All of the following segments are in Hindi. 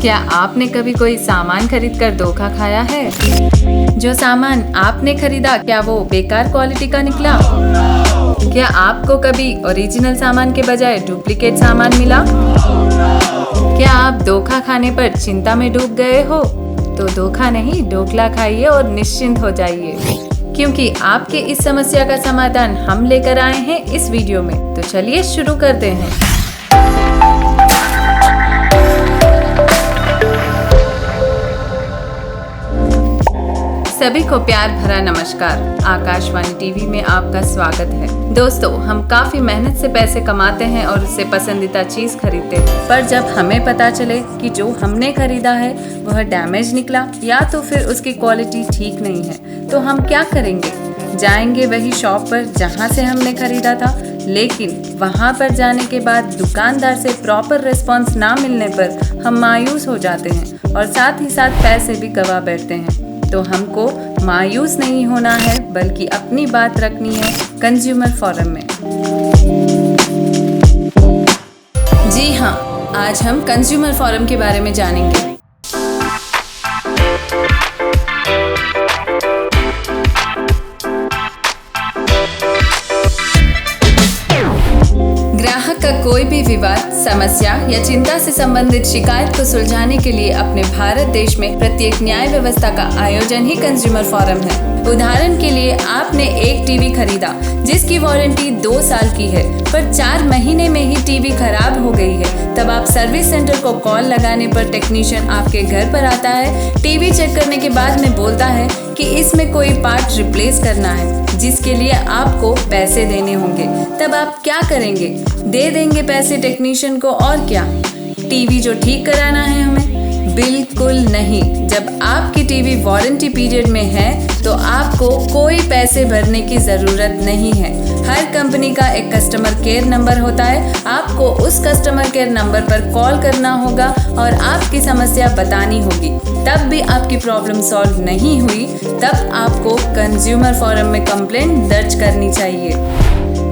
क्या आपने कभी कोई सामान खरीद कर धोखा खाया है? जो सामान आपने खरीदा क्या वो बेकार क्वालिटी का निकला? क्या आपको कभी ओरिजिनल सामान के बजाय डुप्लीकेट सामान मिला? क्या आप धोखा खाने पर चिंता में डूब गए हो? तो धोखा नहीं, ढोकला खाइए और निश्चिंत हो जाइए, क्योंकि आपके इस समस्या का समाधान हम लेकर आए हैं इस वीडियो में। तो चलिए शुरू करते हैं। सभी को प्यार भरा नमस्कार। आकाशवाणी टीवी में आपका स्वागत है। दोस्तों, हम काफी मेहनत से पैसे कमाते हैं और उससे पसंदीदा चीज खरीदते हैं, पर जब हमें पता चले कि जो हमने खरीदा है वह डैमेज निकला या तो फिर उसकी क्वालिटी ठीक नहीं है, तो हम क्या करेंगे? जाएंगे वही शॉप पर जहां से हमने खरीदा था, लेकिन वहां पर जाने के बाद दुकानदार से प्रॉपर रिस्पॉन्स ना मिलने पर हम मायूस हो जाते हैं और साथ ही साथ पैसे भी गवा बैठते हैं। तो हमको मायूस नहीं होना है, बल्कि अपनी बात रखनी है कंज्यूमर फोरम में। जी हाँ, आज हम कंज्यूमर फोरम के बारे में जानेंगे। ग्राहक का कोई भी विवाद, समस्या या चिंता से संबंधित शिकायत को सुलझाने के लिए अपने भारत देश में प्रत्येक न्याय व्यवस्था का आयोजन ही कंज्यूमर फोरम है। उदाहरण के लिए आपने एक टीवी खरीदा जिसकी वारंटी 2 साल की है, पर 4 महीने में ही टीवी खराब हो गई है। तब आप सर्विस सेंटर को कॉल लगाने पर टेक्नीशियन आपके घर पर आता है, टीवी चेक करने के बाद में बोलता है कि इसमें कोई पार्ट रिप्लेस करना है, जिसके लिए आपको पैसे देने होंगे। तब आप क्या करेंगे? दे देंगे पैसे टेक्नीशियन को और क्या? टीवी जो ठीक कराना है हमें? बिल्कुल नहीं। जब आपकी टीवी वारंटी पीरियड में है तो आपको कोई पैसे भरने की जरूरत नहीं है। हर कंपनी का एक कस्टमर केयर नंबर होता है, आपको उस कस्टमर केयर नंबर पर कॉल करना होगा और आपकी समस्या बतानी होगी। तब भी आपकी प्रॉब्लम सॉल्व नहीं हुई, तब आपको कंज्यूमर फोरम में कंप्लेंट दर्ज करनी चाहिए।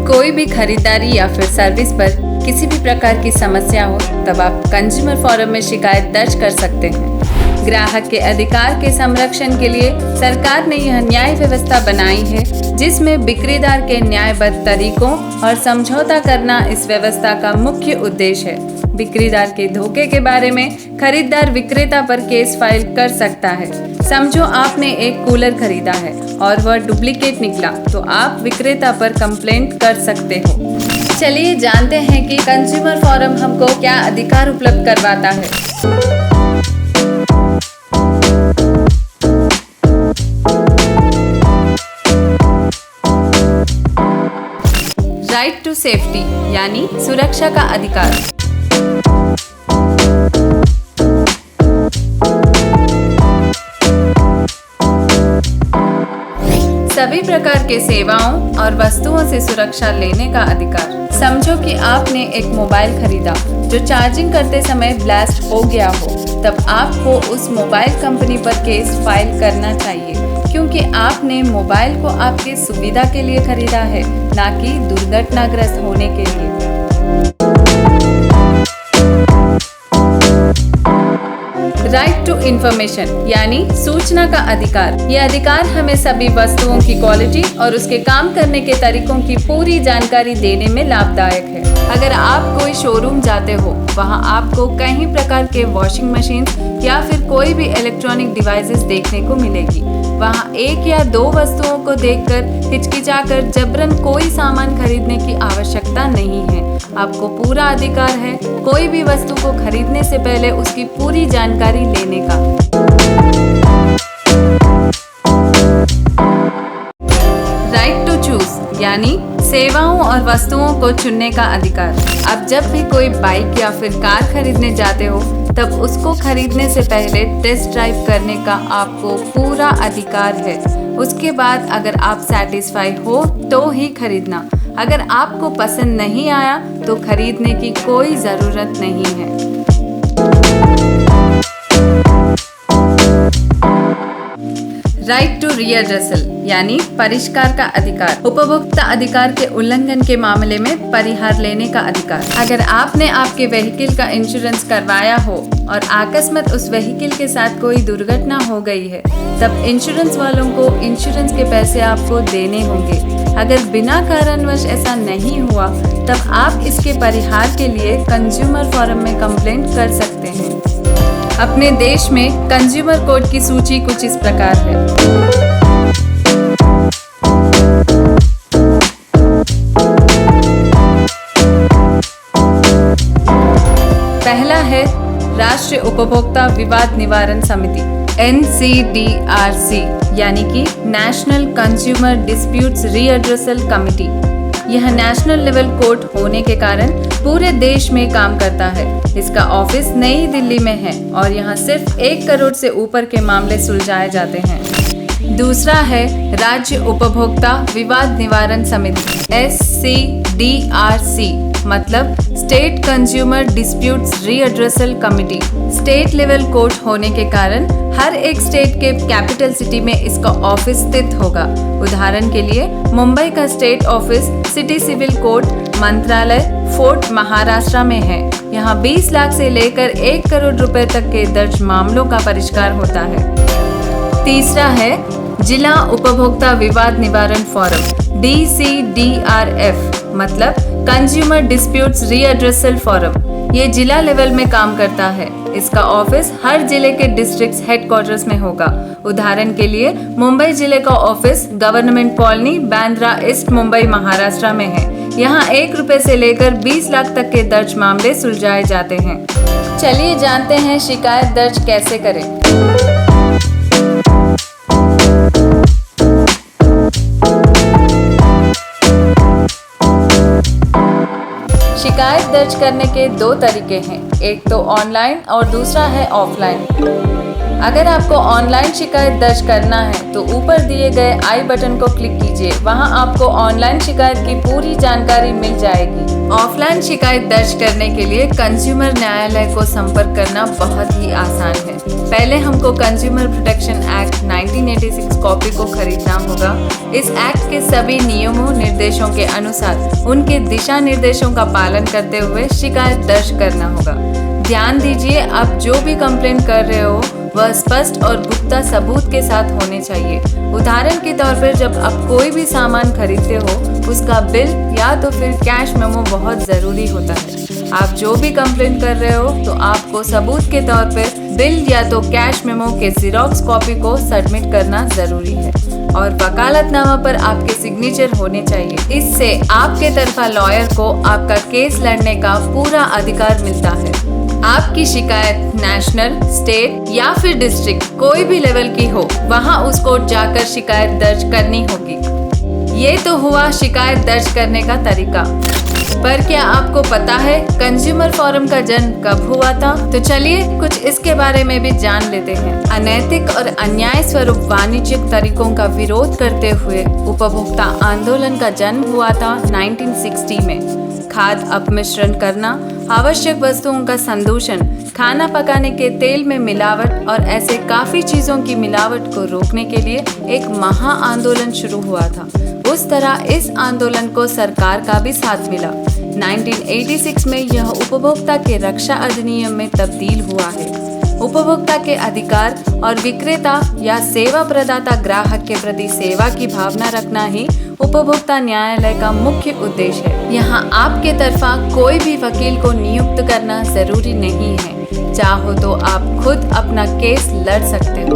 कोई भी खरीदारी या फिर सर्विस पर किसी भी प्रकार की समस्या हो, तब आप कंज्यूमर फोरम में शिकायत दर्ज कर सकते हैं। ग्राहक के अधिकार के संरक्षण के लिए सरकार ने यह न्याय व्यवस्था बनाई है, जिसमें बिक्रीदार के न्यायबद्ध तरीकों और समझौता करना इस व्यवस्था का मुख्य उद्देश्य है। बिक्रीदार के धोखे के बारे में खरीदार विक्रेता पर केस फाइल कर सकता है। समझो आपने एक कूलर खरीदा है और वह डुप्लीकेट निकला, तो आप विक्रेता पर कंप्लेंट कर सकते हो। चलिए जानते हैं कि कंज्यूमर फोरम हमको क्या अधिकार उपलब्ध करवाता है। राइट टू सेफ्टी यानी सुरक्षा का अधिकार। सभी प्रकार के सेवाओं और वस्तुओं से सुरक्षा लेने का अधिकार। समझो कि आपने एक मोबाइल खरीदा जो चार्जिंग करते समय ब्लास्ट हो गया हो, तब आपको उस मोबाइल कंपनी पर केस फाइल करना चाहिए, क्योंकि आपने मोबाइल को आपकी सुविधा के लिए खरीदा है, ना कि दुर्घटनाग्रस्त होने के लिए। राइट टू इंफॉर्मेशन यानी सूचना का अधिकार। यह अधिकार हमें सभी वस्तुओं की क्वालिटी और उसके काम करने के तरीकों की पूरी जानकारी देने में लाभदायक है। अगर आप कोई शोरूम जाते हो, वहां आपको कई प्रकार के वॉशिंग मशीन या फिर कोई भी इलेक्ट्रॉनिक डिवाइसेस देखने को मिलेगी। वहां 1 या 2 वस्तुओं को देखकर हिचकिचाकर जबरन कोई सामान खरीदने की आवश्यकता नहीं है। आपको पूरा अधिकार है कोई भी वस्तु को खरीदने से पहले उसकी पूरी जानकारी लेने का। राइट टू चूज यानी सेवाओं और वस्तुओं को चुनने का अधिकार। अब जब भी कोई बाइक या फिर कार खरीदने जाते हो, तब उसको खरीदने से पहले टेस्ट ड्राइव करने का आपको पूरा अधिकार है। उसके बाद अगर आप सैटिस्फाई हो तो ही खरीदना। अगर आपको पसंद नहीं आया तो खरीदने की कोई जरूरत नहीं है। राइट टू रिएड्रेसल यानी परिष्कार का अधिकार, उपभोक्ता अधिकार के उल्लंघन के मामले में परिहार लेने का अधिकार। अगर आपने आपके व्हीकल का इंश्योरेंस करवाया हो और अकस्मात उस व्हीकल के साथ कोई दुर्घटना हो गई है, तब इंश्योरेंस वालों को इंश्योरेंस के पैसे आपको देने होंगे। अगर बिना कारणवश ऐसा नहीं हुआ, तब आप इसके परिहार के लिए कंज्यूमर फोरम में कंप्लेंट कर सकते हैं। अपने देश में कंज्यूमर कोड की सूची कुछ इस प्रकार है। पहला है राष्ट्रीय उपभोक्ता विवाद निवारण समिति NCDRC यानी कि national consumer disputes redressal committee. यह नेशनल लेवल कोर्ट होने के कारण पूरे देश में काम करता है। इसका ऑफिस नई दिल्ली में है और यहाँ सिर्फ 1 करोड़ से ऊपर के मामले सुलझाए जाते हैं। दूसरा है राज्य उपभोक्ता विवाद निवारण समिति SCDRC मतलब state consumer disputes redressal committee. State level court होने के कारण हर एक स्टेट के कैपिटल सिटी में इसका ऑफिस स्थित होगा। उदाहरण के लिए मुंबई का state office city civil court Mantralaya Fort Maharashtra में है। यहाँ 20 लाख से लेकर 1 करोड़ रुपए तक के दर्ज मामलों का परिष्कार होता है। तीसरा है जिला उपभोक्ता विवाद निवारण फोरम DCDRF मतलब कंज्यूमर डिस्प्यूट्स रीएड्रेसल फोरम। ये जिला लेवल में काम करता है। इसका ऑफिस हर जिले के डिस्ट्रिक्ट हेडक्वार्टर्स में होगा। उदाहरण के लिए मुंबई जिले का office government colony Bandra east Mumbai Maharashtra में है। यहाँ 1 रुपए से लेकर 20 लाख तक के दर्ज मामले सुलझाए जाते हैं। चलिए जानते हैं शिकायत दर्ज कैसे करें। शिकायत दर्ज करने के 2 तरीके हैं, एक तो ऑनलाइन और दूसरा है ऑफलाइन। अगर आपको ऑनलाइन शिकायत दर्ज करना है तो ऊपर दिए गए आई बटन को क्लिक कीजिए। वहां आपको ऑनलाइन शिकायत की पूरी जानकारी मिल जाएगी। ऑफलाइन शिकायत दर्ज करने के लिए कंज्यूमर न्यायालय को संपर्क करना बहुत ही आसान है। पहले हमको कंज्यूमर प्रोटेक्शन एक्ट 1986 कॉपी को खरीदना होगा। इस एक्ट के सभी नियमों निर्देशों के अनुसार उनके दिशा निर्देशों का पालन करते हुए शिकायत दर्ज करना होगा। ध्यान दीजिए, आप जो भी कंप्लेंट कर रहे हो वह स्पष्ट और पुख्ता सबूत के साथ होने चाहिए। उदाहरण के तौर पर जब आप कोई भी सामान खरीदते हो, उसका बिल या तो फिर कैश मेमो बहुत ज़रूरी होता है। आप जो भी कंप्लेंट कर रहे हो तो आपको सबूत के तौर पर बिल या तो कैश मेमो के ज़ेरॉक्स कॉपी को सबमिट करना ज़रूरी है और वकालतनामा पर आपके सिग्नेचर होने चाहिए। इससे आपके तरफा लॉयर को आपका केस लड़ने का पूरा अधिकार मिलता है। आपकी शिकायत नेशनल, स्टेट या फिर डिस्ट्रिक्ट कोई भी लेवल की हो, वहां उस कोर्ट जाकर शिकायत दर्ज करनी होगी। ये तो हुआ शिकायत दर्ज करने का तरीका। पर क्या आपको पता है कंज्यूमर फोरम का जन्म कब हुआ था? तो चलिए कुछ इसके बारे में भी जान लेते हैं। अनैतिक और अन्याय स्वरूप वाणिज्यिक तरीकों का विरोध करते हुए उपभोक्ता आंदोलन का जन्म हुआ था 1960 में। खाद्य अपमिश्रण करना, आवश्यक वस्तुओं का संदूषण, खाना पकाने के तेल में मिलावट और ऐसे काफी चीजों की मिलावट को रोकने के लिए एक महा आंदोलन शुरू हुआ था। उस तरह इस आंदोलन को सरकार का भी साथ मिला। 1986 में यह उपभोक्ता के रक्षा अधिनियम में तब्दील हुआ है। उपभोक्ता के अधिकार और विक्रेता या सेवा प्रदाता ग्राहक के प्रति सेवा की भावना रखना ही उपभोक्ता न्यायालय का मुख्य उद्देश्य है। यहाँ आपके तरफा कोई भी वकील को नियुक्त करना जरूरी नहीं है। चाहो तो आप खुद अपना केस लड़ सकते हो।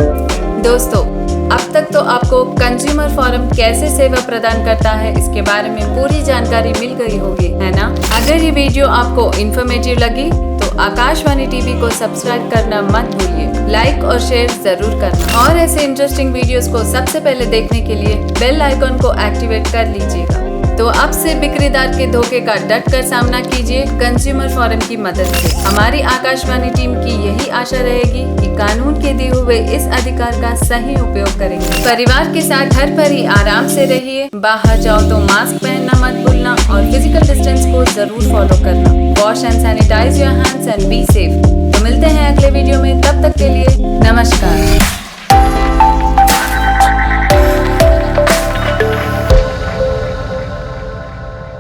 दोस्तों, अब तक तो आपको कंज्यूमर फोरम कैसे सेवा प्रदान करता है इसके बारे में पूरी जानकारी मिल गई होगी, है ना? अगर ये वीडियो आपको इन्फॉर्मेटिव लगी तो आकाशवाणी टीवी को सब्सक्राइब करना मत भूलिए। लाइक और शेयर जरूर करना और ऐसे इंटरेस्टिंग वीडियोस को सबसे पहले देखने के लिए बेल आइकॉन को एक्टिवेट कर लीजिएगा। तो अब से बिक्रीदार के धोखे का डट कर सामना कीजिए कंज्यूमर फोरम की मदद से। हमारी आकाशवाणी टीम की यही आशा रहेगी कि कानून के दिए हुए इस अधिकार का सही उपयोग करेंगे। परिवार के साथ घर पर ही आराम से रहिए। बाहर जाओ तो मास्क पहनना मत भूलना और फिजिकल डिस्टेंस को जरूर फॉलो करना। Wash and sanitise your hands and be safe. तो मिलते हैं अगले वीडियो में, तब तक के लिए नमस्कार।